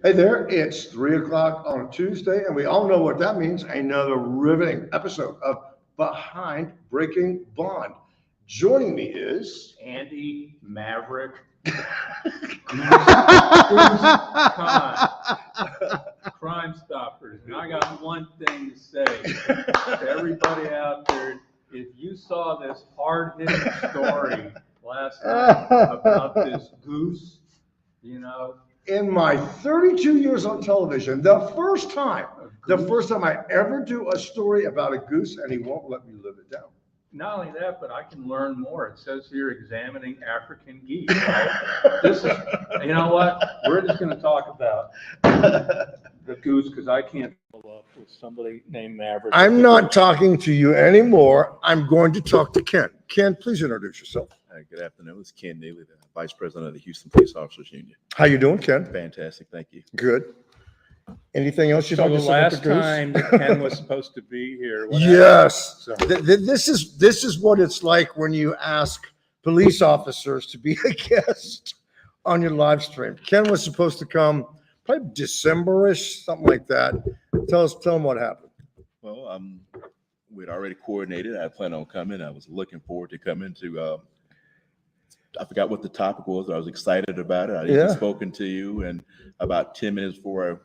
Hey there, it's 3 o'clock on a Tuesday, and we all know what that means. Another riveting episode of Behind Breaking Bond. Joining me is Andy Maverick Goose Khan, Crime Stoppers. And I got one thing to say to everybody out there. If you saw this hard-hitting story last night about this goose, you know, in my 32 years on television, the first time I ever do a story about a goose, and he won't let me live it down. not only that, but I can learn more. It says here examining African geese, right? This is, you know what? We're just going to talk about the goose because I can't follow up with somebody named Maverick. I'm not talking to you anymore. I'm going to talk to Ken. Ken, please introduce yourself. Good afternoon. It's Ken Neely, the Vice President of the Houston Police Officers Union. How you doing, Ken? Fantastic, thank you. Good. Anything else you'd So like the to say about the last goose? time that Ken was supposed to be here. what Yes. happened? So- This is what it's like when you ask police officers to be a guest on your live stream. Ken was supposed to come probably December-ish, something like that. Tell him what happened. Well, we'd already coordinated. I planned on coming. I was looking forward to coming to, I forgot what the topic was. I was excited about it. I Yeah. even spoken to you, and about 10 minutes before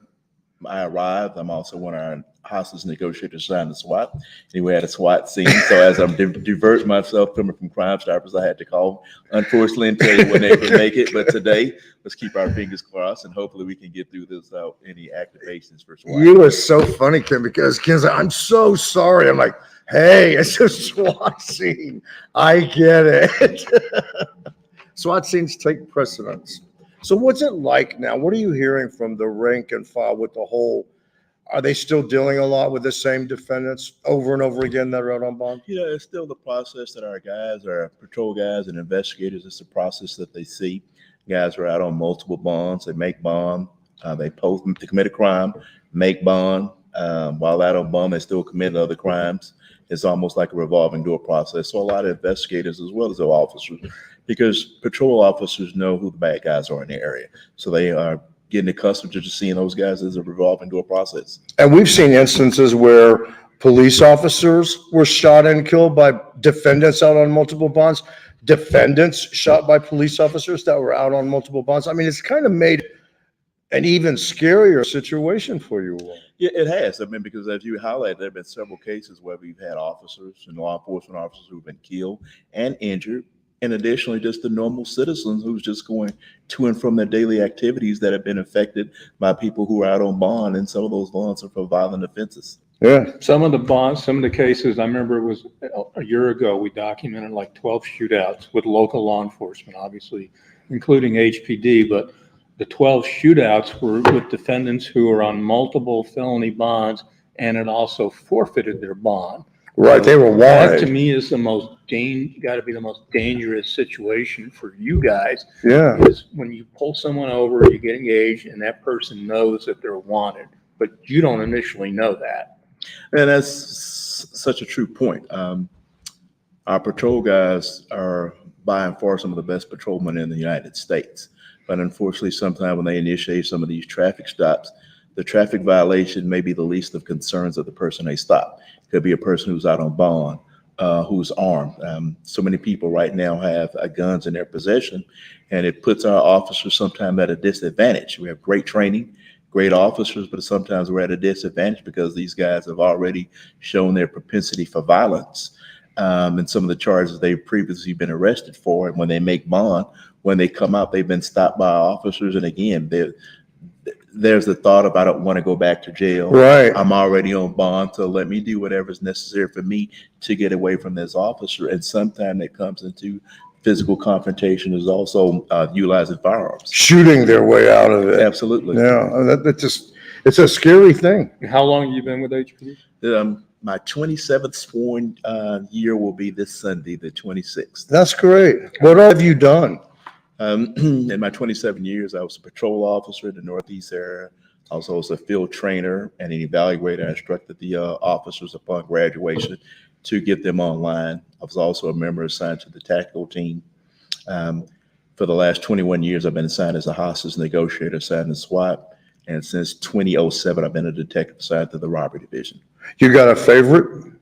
I arrived, I'm also one of our hostage negotiators assigned to SWAT. And we had a SWAT scene. So as I'm diverting myself coming from Crime Stoppers, I had to call, unfortunately, and tell you when they could make it. But today, let's keep our fingers crossed, and hopefully we can get through this without any activations for SWAT. You are so funny, Ken, because Ken's like, I'm so sorry. I'm like, hey, it's a SWAT scene. I get it. SWAT scenes take precedence. So what's it like now? What are you hearing from the rank and file with the whole? Are they still dealing a lot with the same defendants over and over again that are out on bond? You know, it's still the process that our guys, our patrol guys and investigators, it's the process that they see. Guys are out on multiple bonds. They make bond. They commit a crime, make bond. While out on bond, they still commit other crimes. It's almost like a revolving door process. So a lot of investigators, as well as the officers, because patrol officers know who the bad guys are in the area. So they are getting accustomed to just seeing those guys as a revolving door process. And we've seen instances where police officers were shot and killed by defendants out on multiple bonds. Defendants shot by police officers that were out on multiple bonds. I mean, it's kind of made an even scarier situation for you all. Yeah, it has. I mean, because as you highlighted, there have been several cases where we've had officers and law enforcement officers who've been killed and injured. And additionally, just the normal citizens who's just going to and from their daily activities that have been affected by people who are out on bond. And some of those bonds are for violent offenses. Yeah. Some of the bonds, some of the cases, I remember it was a year ago, we documented like 12 shootouts with local law enforcement, obviously, including HPD, but the 12 shootouts were with defendants who are on multiple felony bonds and had also forfeited their bond. Right, they were That to wanted. me is the most got to be the most dangerous situation for you guys. Yeah. Is when you pull someone over, you get engaged, and that person knows that they're wanted, but you don't initially know that. And that's such a true point. Our patrol guys are by and far some of the best patrolmen in the United States. But unfortunately, sometimes when they initiate some of these traffic stops, the traffic violation may be the least of concerns of the person they stop. It could be a person who's out on bond, who's armed. So many people right now have guns in their possession, and it puts our officers sometimes at a disadvantage. We have great training, great officers, but sometimes we're at a disadvantage because these guys have already shown their propensity for violence. And some of the charges they've previously been arrested for, and when they make bond, when they come out, they've been stopped by officers. And again, there's the thought of, I don't want to go back to jail. Right. I'm already on bond, so let me do whatever's necessary for me to get away from this officer. And sometimes it comes into physical confrontation, is also utilizing firearms. Shooting their way out of it. Absolutely. Yeah, that just, it's a scary thing. How long have you been with HPD? My 27th sworn year will be this Sunday, the 26th. That's great. What have you done? In my 27 years, I was a patrol officer in the Northeast area. I was a field trainer and an evaluator. I instructed the officers upon graduation to get them online. I was also a member assigned to the tactical team. For the last 21 years, I've been assigned as a hostage negotiator assigned to SWAT. And since 2007, I've been a detective assigned to the robbery division. You got a favorite?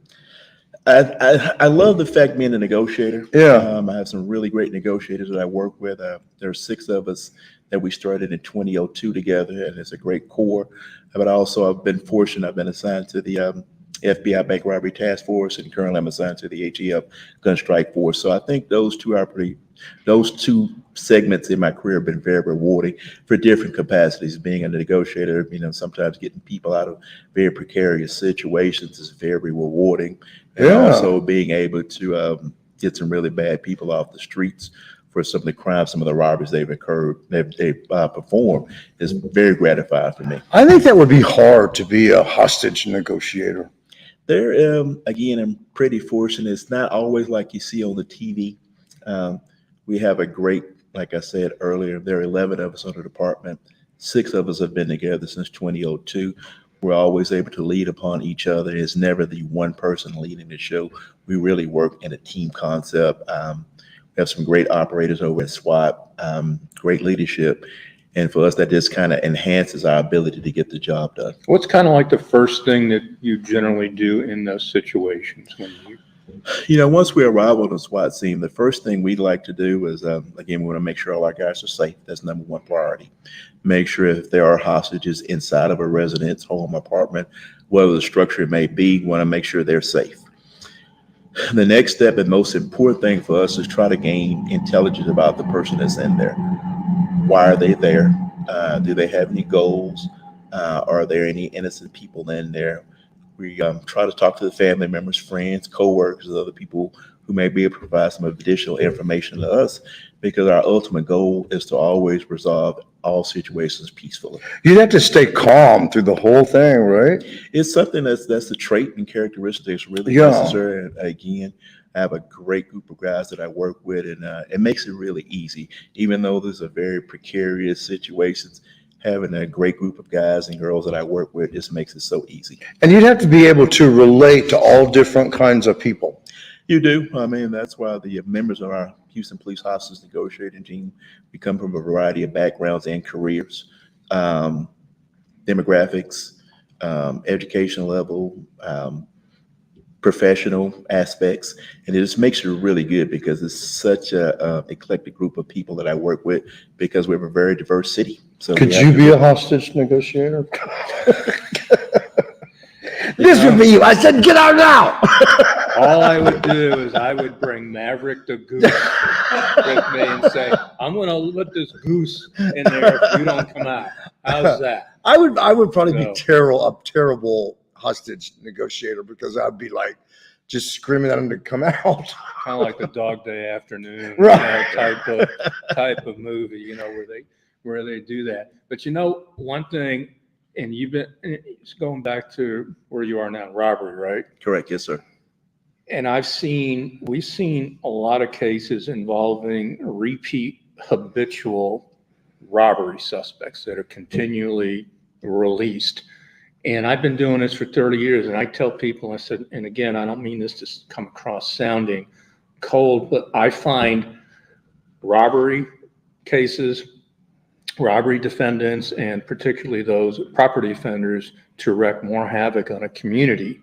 I love the fact being a negotiator. Yeah. I have some really great negotiators that I work with. There are 6 of us that we started in 2002 together, and it's a great core. But also, I've been fortunate. I've been assigned to the FBI Bank Robbery Task Force, and currently I'm assigned to the ATF Gun Strike Force. So I think those two segments in my career have been very rewarding for different capacities. Being a negotiator, sometimes getting people out of very precarious situations is very rewarding. And Yeah. also being able to get some really bad people off the streets for some of the crimes, some of the robberies they've performed is very gratifying for me. I think that would be hard to be a hostage negotiator. There, again, I'm pretty fortunate. It's not always like you see on the TV. We have a great, like I said earlier, there are 11 of us on the department. 6 of us have been together since 2002. We're always able to lead upon each other. It's never the one person leading the show. We really work in a team concept. We have some great operators over at SWAT, great leadership. And for us, that just kind of enhances our ability to get the job done. What's kind of like the first thing that you generally do in those situations when you? Once we arrive on the SWAT scene, the first thing we'd like to do is, again, we want to make sure all our guys are safe. That's number one priority. Make sure if there are hostages inside of a residence, home, apartment, whatever the structure may be, we want to make sure they're safe. The next step and most important thing for us is try to gain intelligence about the person that's in there. Why are they there? Do they have any goals? Are there any innocent people in there? We try to talk to the family members, friends, co-workers, other people who may be able to provide some additional information to us, because our ultimate goal is to always resolve all situations peacefully. You'd have to stay calm through the whole thing, right? It's something that's a trait and characteristic that's really Yeah. necessary. And again, I have a great group of guys that I work with, and it makes it really easy. Even though there's a very precarious situations, having a great group of guys and girls that I work with just makes it so easy. And you'd have to be able to relate to all different kinds of people. You do. I mean, that's why the members of our Houston Police Hostage Negotiating Team, we come from a variety of backgrounds and careers, demographics, education level, professional aspects, and it just makes it really good because it's such a eclectic group of people that I work with, because we have a very diverse city. So Could you be a hostage negotiator? This would be you. I said, get out now. All I would do is I would bring Maverick the goose with me and say, I'm going to let this goose in there if you don't come out. How's that? I would probably be So- a terrible hostage negotiator, because I'd be like just screaming at him to come out. Kind of like the Dog Day Afternoon Right. type of movie, where they do that. But one thing, and it's going back to where you are now, robbery, right? Correct. Yes, sir. And we've seen a lot of cases involving repeat habitual robbery suspects that are continually released. And I've been doing this for 30 years, and I tell people, I said, and again, I don't mean this to come across sounding cold, but I find robbery cases, robbery defendants, and particularly those property offenders, to wreak more havoc on a community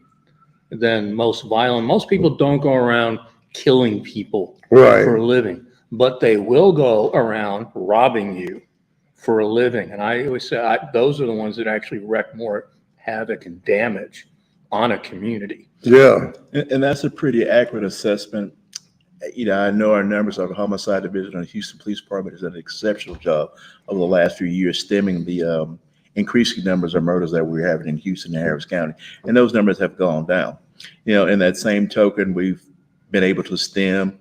than most violent. Most people don't go around killing people Right. for a living, but they will go around robbing you for a living. And I always say those are the ones that actually wreak more havoc and damage on a community. Yeah. And that's a pretty accurate assessment. I know our numbers of the homicide division of the Houston Police Department has done an exceptional job over the last few years, stemming the increasing numbers of murders that we're having in Houston and Harris County. And those numbers have gone down. In that same token, we've been able to stem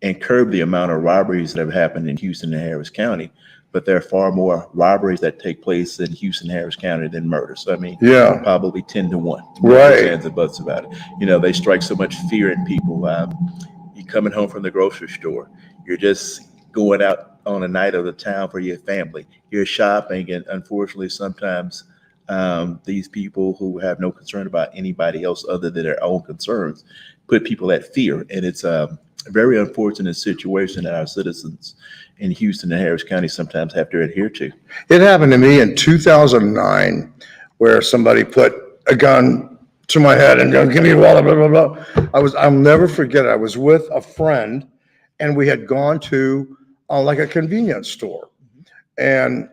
and curb the amount of robberies that have happened in Houston and Harris County. But there are far more robberies that take place in Houston, Harris County than murders. So, I mean, Yeah. probably 10-1. Right. No ands and buts about it. They strike so much fear in people. You're coming home from the grocery store. You're just going out on a night of the town for your family. You're shopping, and unfortunately, sometimes These people who have no concern about anybody else other than their own concerns put people at fear. And it's a very unfortunate situation that our citizens in Houston and Harris County sometimes have to adhere to. It happened to me in 2009 where somebody put a gun to my head and go, give me a wallet, blah, blah, blah. I'll never forget it. I was with a friend and we had gone to like a convenience store. And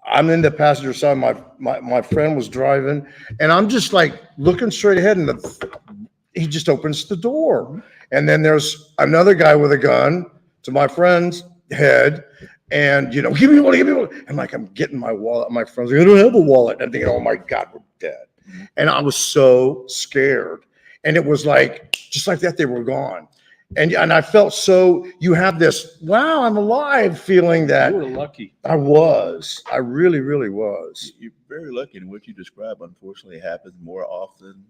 I'm in the passenger side. My friend was driving, and I'm just like looking straight ahead, and he just opens the door, and then there's another guy with a gun to my friend's head, and give me one, give me one. And like I'm getting my wallet. My friend's like, I don't have a wallet. I'm thinking, oh my God, we're dead. And I was so scared, and it was like just like that, they were gone. And I felt so, you have this, wow, I'm alive feeling that. You were lucky. I was. I really, really was. You're very lucky. And what you describe, unfortunately, happens more often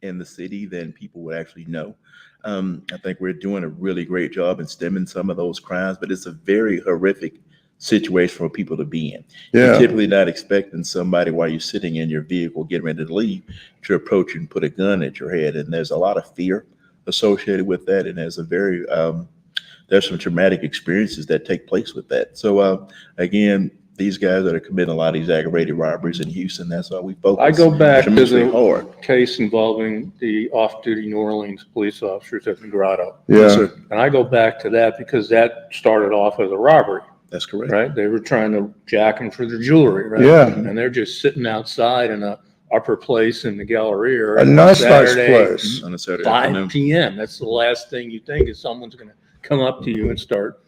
in the city than people would actually know. I think we're doing a really great job in stemming some of those crimes, but it's a very horrific situation for people to be in. Yeah. You're typically not expecting somebody while you're sitting in your vehicle getting ready to leave to approach you and put a gun at your head. And there's a lot of fear associated with that, and there's there's some traumatic experiences that take place with that. So again, these guys that are committing a lot of these aggravated robberies in Houston, that's why we focus. I go back to tremendously the hard. case involving the off-duty New Orleans police officers at the Grotto. Yeah. And I go back to that because that started off as a robbery, That's correct. right? They were trying to jack them for their jewelry, right? Yeah. And they're just sitting outside in a upper place in the Galleria. A nice Saturday, place. On a Saturday 5 afternoon. p.m. That's the last thing you think is someone's going to come up to you and start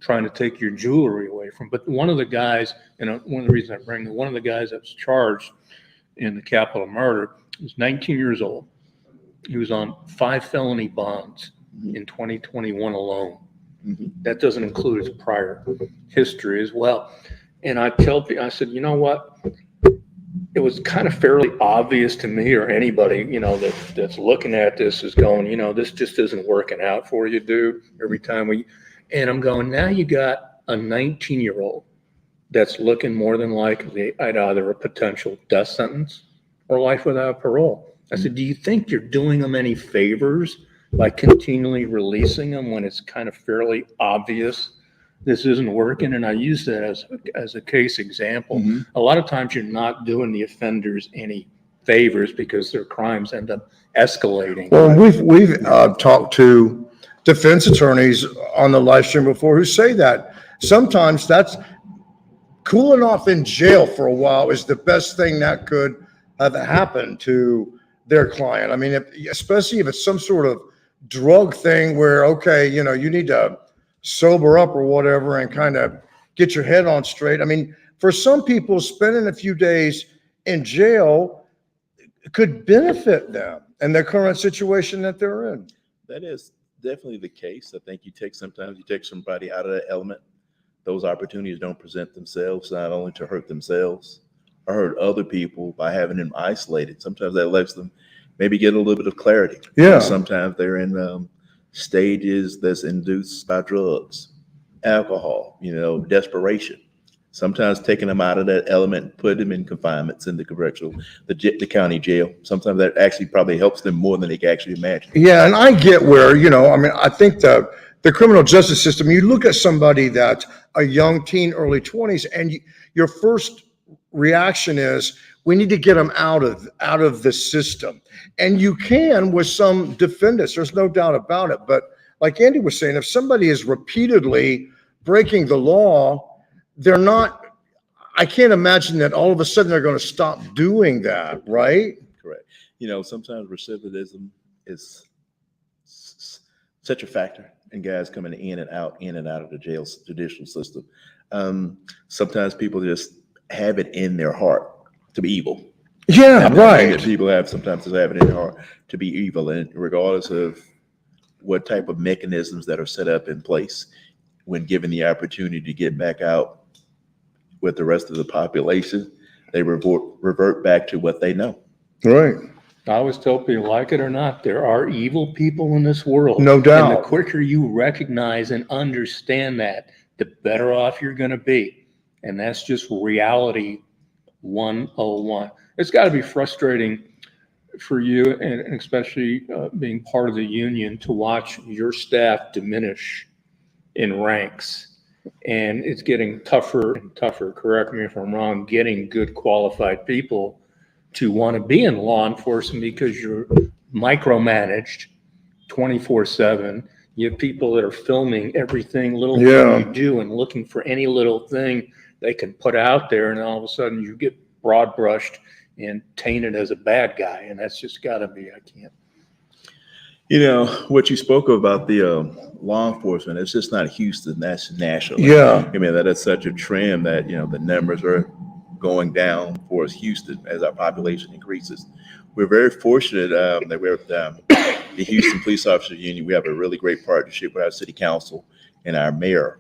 trying to take your jewelry away from. But one of the guys, and one of the reasons I bring one of the guys that was charged in the capital murder was 19 years old. He was on 5 felony bonds in 2021 alone. That doesn't include his prior history as well. And I tell people, I said, you know what? It was kind of fairly obvious to me or anybody, that's looking at this is going, this just isn't working out for you, dude. Every time and I'm going, now you got a 19-year-old that's looking more than likely at either a potential death sentence or life without parole. I said, do you think you're doing them any favors by continually releasing them when it's kind of fairly obvious this isn't working? And I use that as a case example. A lot of times you're not doing the offenders any favors because their crimes end up escalating. Well, we've talked to defense attorneys on the live stream before who say that sometimes that's cooling off in jail for a while is the best thing that could have happened to their client. I mean, especially if it's some sort of drug thing where, okay, you need to sober up or whatever and kind of get your head on straight. I mean, for some people, spending a few days in jail could benefit them and their current situation that they're in. That is definitely the case. I think sometimes you take somebody out of that element. Those opportunities don't present themselves, not only to hurt themselves or hurt other people by having them isolated. Sometimes that lets them maybe get a little bit of clarity. Yeah. Sometimes they're in stages that's induced by drugs, alcohol, desperation. Sometimes taking them out of that element, put them in confinements in the county jail. Sometimes that actually probably helps them more than they can actually imagine. Yeah, and I get where, I think the criminal justice system, you look at somebody that's a young teen, early 20s, and your first reaction is, we need to get them out of the system. And you can with some defendants, there's no doubt about it. But like Andy was saying, if somebody is repeatedly breaking the law, I can't imagine that all of a sudden they're going to stop doing that, right? Correct. Sometimes recidivism is such a factor in guys coming in and out of the jail judicial system. Sometimes people just have it in their heart to be evil. Yeah, and right. People sometimes have it in their heart to be evil, and regardless of what type of mechanisms that are set up in place, when given the opportunity to get back out with the rest of the population, they revert back to what they know. Right. I always tell people, like it or not, there are evil people in this world. No doubt. And the quicker you recognize and understand that, the better off you're going to be. And that's just reality 101. It's got to be frustrating for you, and especially being part of the union, to watch your staff diminish in ranks. And it's getting tougher and tougher, correct me if I'm wrong, getting good qualified people to want to be in law enforcement because you're micromanaged 24/7. You have people that are filming everything, little Yeah. thing you do, and looking for any little thing they can put out there, and all of a sudden you get broad brushed and tainted as a bad guy, and that's just got to be, I can't. You know, what you spoke about the law enforcement, it's just not Houston, that's national. Yeah. I mean, that is such a trend that, you know, the numbers are going down for us Houston as our population increases. We're very fortunate that we're with the Houston Police Officers Union. We have a really great partnership with our city council and our mayor,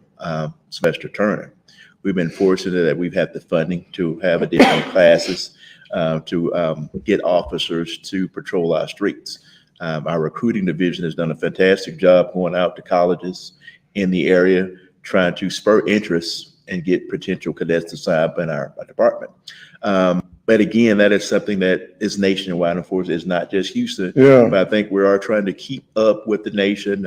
Sylvester Turner. We've been fortunate that we've had the funding to have additional classes to get officers to patrol our streets. Our recruiting division has done a fantastic job going out to colleges in the area, trying to spur interest and get potential cadets to sign up in our department. But again, that is something that is nationwide. Unfortunately, it's not just Houston. Yeah. But I think we are trying to keep up with the nation.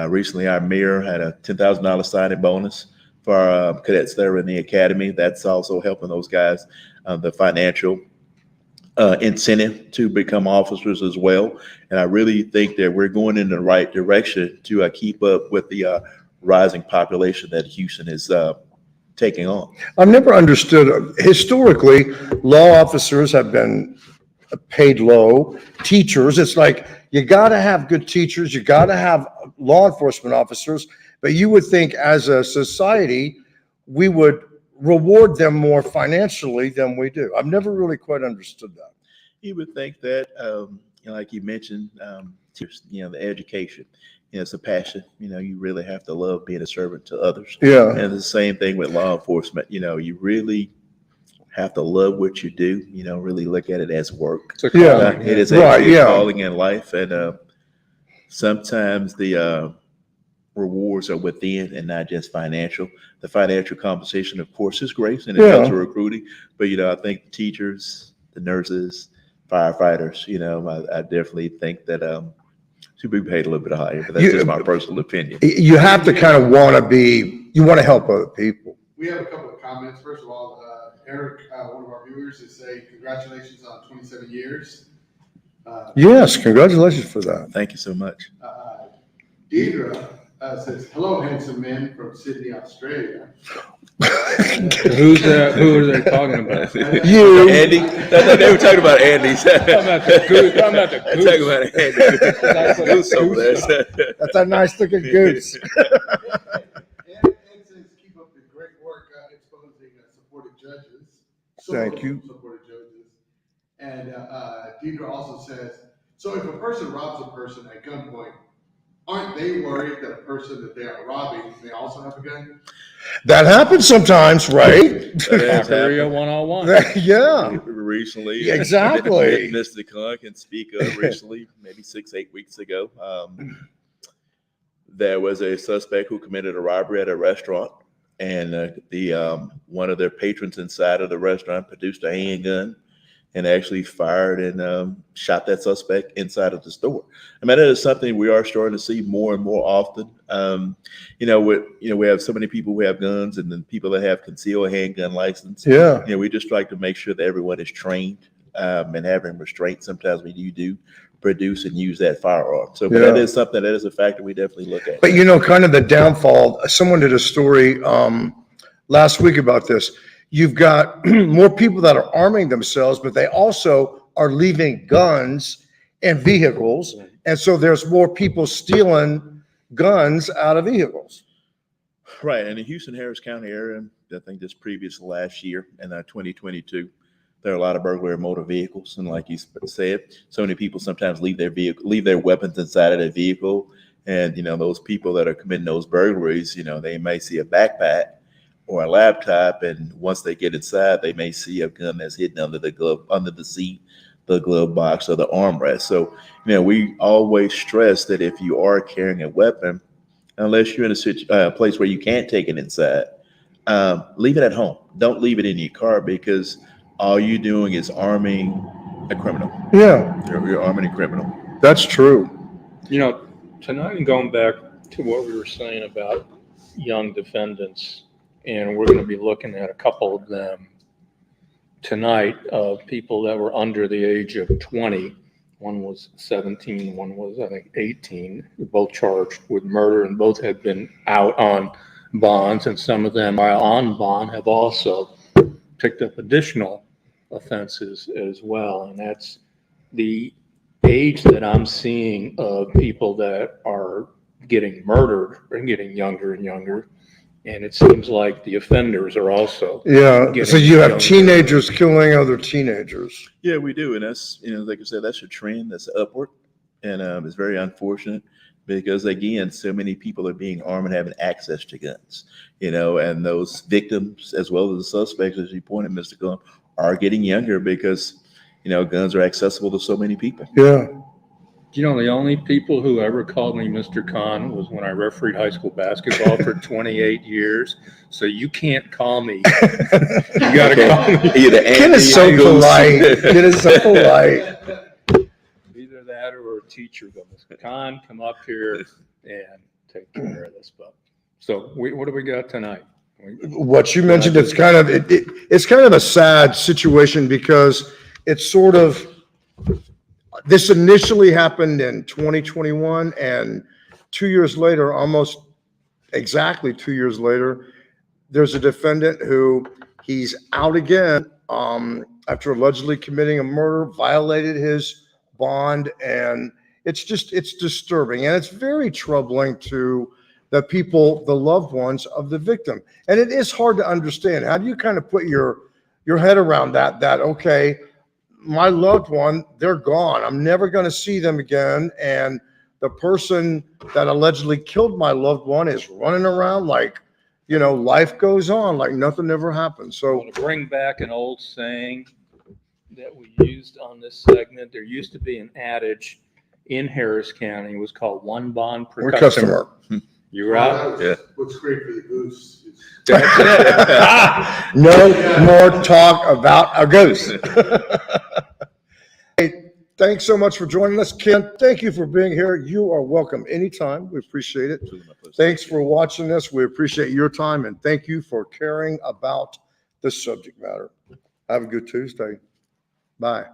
Recently, our mayor had a $10,000 signing bonus for our cadets that are in the academy. That's also helping those guys, the financial incentive to become officers as well. And I really think that we're going in the right direction to keep up with the rising population that Houston is taking on. I've never understood, historically, law officers have been paid low. Teachers, it's like, you got to have good teachers, you got to have law enforcement officers, but you would think as a society, we would reward them more financially than we do. I've never really quite understood that. You would think that, you know, like you mentioned, you know, the education, you know, it's a passion. You know, you really have to love being a servant to others. Yeah. And the same thing with law enforcement. You know, you really have to love what you do. You know, really look at it as work. It's a Yeah. calling, It is Right, actually yeah. a calling in life, and sometimes the rewards are within and not just financial. The financial compensation, of course, is great, and it Yeah. helps with recruiting. But you know, I think teachers, the nurses, firefighters, you know, I definitely think that should be paid a little bit higher. But that's just my personal opinion. You have to kind of want to be, you want to help other people. We have a couple of comments. First of all, Eric, one of our viewers, is saying congratulations on 27 years. Yes, congratulations for that. Thank you so much. Deidre says, hello, handsome men from Sydney, Australia. Who's that? Who are they talking about? You. Andy? They were talking about Andy. I'm at the goose. I'm at the I'm goose. talking about Andy. That's what Goose a over goose there. That's a nice looking goose. And says, keep up the great work exposing supported judges. Thank you. Supported judges. And Deidre also says, so if a person robs a person at gunpoint, aren't they worried that a person that they are robbing may also have a gun? That happens sometimes, right? That has Korea happened 101. Yeah, recently. exactly. Mr. Clark can speak of recently, maybe 6-8 weeks ago. There was a suspect who committed a robbery at a restaurant, and one of their patrons inside of the restaurant produced a handgun and actually fired and shot that suspect inside of the store. I mean, that is something we are starting to see more and more often. We have so many people who have guns, and then people that have concealed handgun license. Yeah. We just like to make sure that everyone is trained and having restraint. Sometimes when you do produce and use that firearm. So, but that is something, that is a factor we definitely look at. But kind of the downfall, someone did a story last week about this. You've got more people that are arming themselves, but they also are leaving guns in vehicles. And so there's more people stealing guns out of vehicles. Right. In the Houston Harris County area, I think this previous last year in 2022, there are a lot of burglary of motor vehicles. And like you said, so many people sometimes leave their weapons inside of their vehicle. And, those people that are committing those burglaries, they may see a backpack or a laptop, and once they get inside, they may see a gun that's hidden under the glove, under the seat, the glove box, or the armrest. So, we always stress that if you are carrying a weapon, unless you're in a place where you can't take it inside, leave it at home. Don't leave it in your car, because all you're doing is arming a criminal. Yeah, You're arming a criminal. that's true. You know, tonight, and going back to what we were saying about young defendants, and we're going to be looking at a couple of them tonight, of people that were under the age of 20. One was 17, one was, I think, 18, both charged with murder, and both had been out on bonds, and some of them, while on bond, have also picked up additional offenses as well. And that's the age that I'm seeing of people that are getting murdered and getting younger and younger. And it seems like the offenders are also. Yeah, so getting you have younger. teenagers killing other teenagers. Yeah, we do. And that's, like I said, that's a trend that's upward. And it's very unfortunate, because, again, so many people are being armed and having access to guns, and those victims, as well as the suspects, as you pointed, Mr. Gum, are getting younger because, guns are accessible to so many people. Yeah. The only people who ever called me Mr. Khan was when I refereed high school basketball for 28 years. So you can't call me. You got to call me. Ken is so polite. Ken is so polite. Either that or a teacher go, Mr. Khan, come up here and take care of this. But so what do we got tonight? What you mentioned, it's kind of it's kind of a sad situation, because it's sort of, this initially happened in 2021, and 2 years later, almost exactly 2 years later, there's a defendant who he's out again after allegedly committing a murder, violated his bond, and it's disturbing, and it's very troubling to the people, the loved ones of the victim. And it is hard to understand. How do you kind of put your head around that, okay, my loved one, they're gone. I'm never going to see them again. And the person that allegedly killed my loved one is running around like, life goes on, like nothing ever happened. I So want to bring back an old saying that we used on this segment. There used to be an adage in Harris County. It was called one bond per we're customer. customer. You're out. Yeah. What's great for the goose is No more talk about a goose. Hey, thanks so much for joining us, Ken. Thank you for being here. You are welcome anytime. We appreciate it. Thanks for watching this. We appreciate your time, and thank you for caring about this subject matter. Have a good Tuesday. Bye.